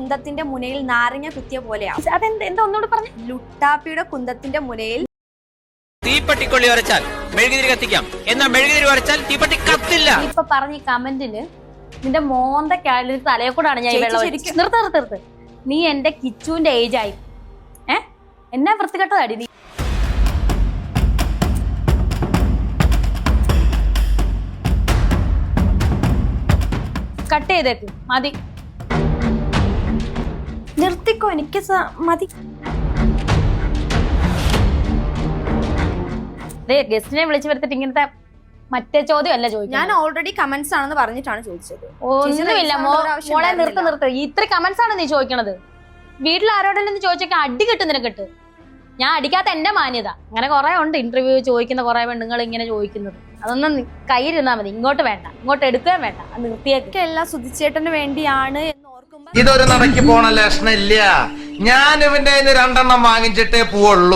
കുന്തത്തിന്റെ മുനയിൽ നാരങ്ങ കുത്തിയ പോലെയാണ്. അതെന്താ ഒന്നുകൂടെ പറഞ്ഞു? ലുട്ടാപ്പിയുടെ കുന്തത്തിന്റെ മുനയിൽ തീപ്പട്ടിക്കൊള്ളി ഉരച്ചാൽ മെഴുകുതിരി കത്തിക്കാം, എന്നാൽ മെഴുകുതിരി ഉരച്ചാൽ തീപ്പട്ടി കത്തില്ല. ഇപ്പൊ പറഞ്ഞ കമന്റില് നിന്റെ മോന്തക്കായ തലയെ കൂടാണ് ഞാൻ ഈ വെള്ളം നിർത്ത്. നീ എന്റെ കിച്ചുവിന്റെ ഏജ് ആയി. എന്നാ വൃത്തികെട്ടതാടി നീ. കട്ട് ചെയ്തേക്ക്, മതി, നിർത്തിക്കോ, എനിക്ക് മതി. ഗസ്റ്റിനെ വിളിച്ചു വരുത്തിട്ട് ഇങ്ങനത്തെ മറ്റേ ചോദ്യം അല്ല ചോദിക്കും. ഞാൻ ഓൾറെഡി കമന്റ്സ് ആണെന്ന് പറഞ്ഞിട്ടാണ് ചോദിച്ചത്. ഒന്നുമില്ല മോളെ, നിർത്ത്. ഇത്ര കമന്റ്സ് ആണ് നീ ചോദിക്കണത്. വീട്ടിൽ ആരോടെങ്കിലും ചോദിച്ചൊക്കെ അടി കിട്ടും നിനക്കിട്ട്. ഞാൻ അടിക്കാത്ത എന്റെ മാന്യത. അങ്ങനെ കുറെ ഉണ്ട് ഇന്റർവ്യൂ ചോദിക്കുന്ന കുറെ പെണ്ണുങ്ങൾ ഇങ്ങനെ ചോദിക്കുന്നത്. അതൊന്നും കയ്യിരുന്നാ മതി, ഇങ്ങോട്ട് വേണ്ട, ഇങ്ങോട്ട് എടുക്കുകയും വേണ്ട. അത് നിർത്തിയൊക്കെ എല്ലാം സുധിച്ചേട്ടന് വേണ്ടിയാണ് എന്ന് ഓർക്കുമ്പോ ഇതൊരു നടക്കി പോണ ലക്ഷണില്ല. ഞാൻ ഇവന്റെ 2 വാങ്ങിച്ചിട്ടേ പോവുള്ളൂ.